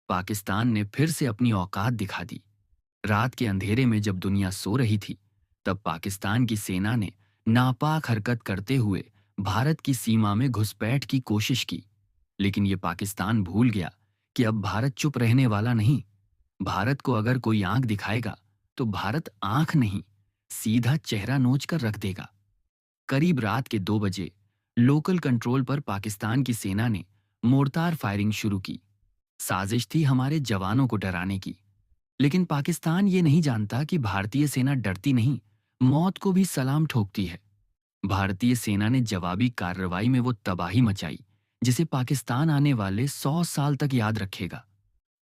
पाकिस्तान ने फिर से अपनी औकात दिखा दी। रात के अंधेरे में जब दुनिया सो रही थी, तब पाकिस्तान की सेना ने नापाक हरकत करते हुए भारत की सीमा में घुसपैठ की कोशिश की। लेकिन ये पाकिस्तान भूल गया कि अब भारत चुप रहने वाला नहीं। भारत को अगर कोई आंख दिखाएगा, तो भारत आंख नहीं, सीधा चेहरा नोच कर रख देगा। करीब रात के 2 बजे लोकल कंट्रोल पर पाकिस्तान की सेना ने मोर्टार फायरिंग शुरू की। साजिश थी हमारे जवानों को डराने की। लेकिन पाकिस्तान ये नहीं जानता कि भारतीय सेना डरती नहीं, मौत को भी सलाम ठोकती है। भारतीय सेना ने जवाबी कार्रवाई में वो तबाही मचाई जिसे पाकिस्तान आने वाले 100 साल तक याद रखेगा।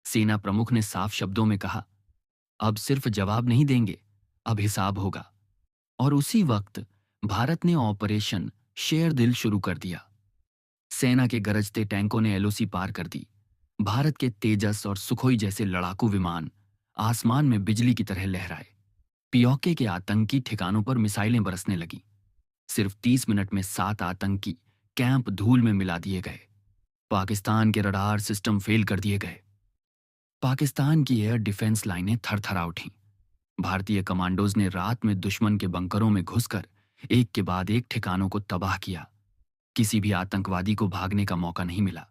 सेना प्रमुख ने साफ शब्दों में कहा, अब सिर्फ जवाब नहीं देंगे, अब हिसाब होगा। और उसी वक्त भारत ने ऑपरेशन शेर दिल शुरू कर दिया। सेना के गरजते टैंकों ने एलओसी पार कर दी। भारत के तेजस और सुखोई जैसे लड़ाकू विमान आसमान में बिजली की तरह लहराए। पीओके के आतंकी ठिकानों पर मिसाइलें बरसने लगीं। सिर्फ 30 मिनट में 7 आतंकी कैंप धूल में मिला दिए गए। पाकिस्तान के रडार सिस्टम फेल कर दिए गए। पाकिस्तान की एयर डिफेंस लाइनें थरथरा उठीं। भारतीय कमांडोज ने रात में दुश्मन के बंकरों में घुसकर एक के बाद एक ठिकानों को तबाह किया। किसी भी आतंकवादी को भागने का मौका नहीं मिला।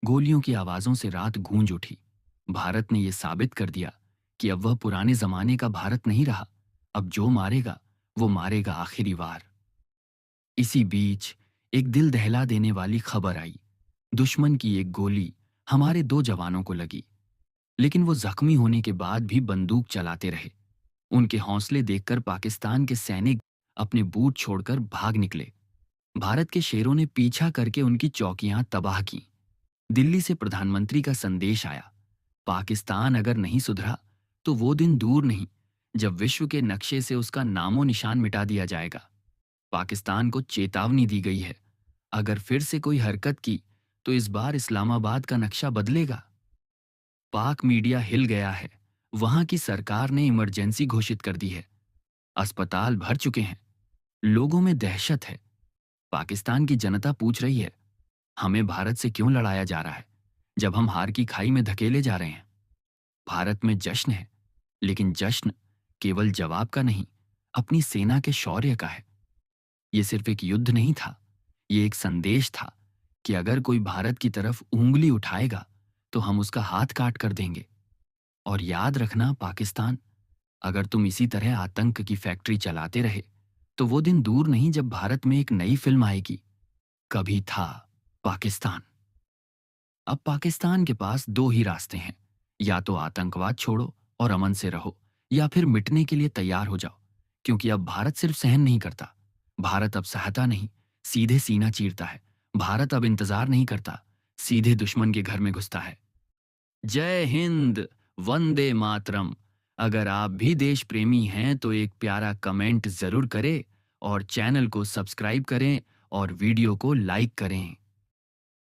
गोलियों की आवाजों से रात गूंज उठी। भारत ने यह साबित कर दिया कि अब वह पुराने जमाने का भारत नहीं रहा। अब जो मारेगा वो मारेगा आखिरी वार। इसी बीच एक दिल दहला देने वाली खबर आई। दुश्मन की एक गोली हमारे 2 जवानों को लगी, लेकिन वो जख्मी होने के बाद भी बंदूक चलाते रहे। उनके हौसले देखकर पाकिस्तान के सैनिक अपने बूट छोड़कर भाग निकले। भारत के शेरों ने पीछा करके उनकी चौकियां तबाह की। दिल्ली से प्रधानमंत्री का संदेश आया, पाकिस्तान अगर नहीं सुधरा तो वो दिन दूर नहीं जब विश्व के नक्शे से उसका नामो निशान मिटा दिया जाएगा। पाकिस्तान को चेतावनी दी गई है, अगर फिर से कोई हरकत की तो इस बार इस्लामाबाद का नक्शा बदलेगा। पाक मीडिया हिल गया है। वहां की सरकार ने इमरजेंसी घोषित कर दी है। अस्पताल भर चुके हैं। लोगों में दहशत है। पाकिस्तान की जनता पूछ रही है, हमें भारत से क्यों लड़ाया जा रहा है जब हम हार की खाई में धकेले जा रहे हैं। भारत में जश्न है, लेकिन जश्न केवल जवाब का नहीं, अपनी सेना के शौर्य का है। यह सिर्फ एक युद्ध नहीं था, यह एक संदेश था कि अगर कोई भारत की तरफ उंगली उठाएगा तो हम उसका हाथ काट कर देंगे। और याद रखना पाकिस्तान, अगर तुम इसी तरह आतंक की फैक्ट्री चलाते रहे तो वो दिन दूर नहीं जब भारत में एक नई फिल्म आएगी, कभी था पाकिस्तान। अब पाकिस्तान के पास दो ही रास्ते हैं, या तो आतंकवाद छोड़ो और अमन से रहो, या फिर मिटने के लिए तैयार हो जाओ। क्योंकि अब भारत सिर्फ सहन नहीं करता, भारत अब सहता नहीं, सीधे सीना चीरता है। भारत अब इंतजार नहीं करता, सीधे दुश्मन के घर में घुसता है। जय हिंद, वंदे मातरम। अगर आप भी देश प्रेमी हैं तो एक प्यारा कमेंट जरूर करें और चैनल को सब्सक्राइब करें और वीडियो को लाइक करें।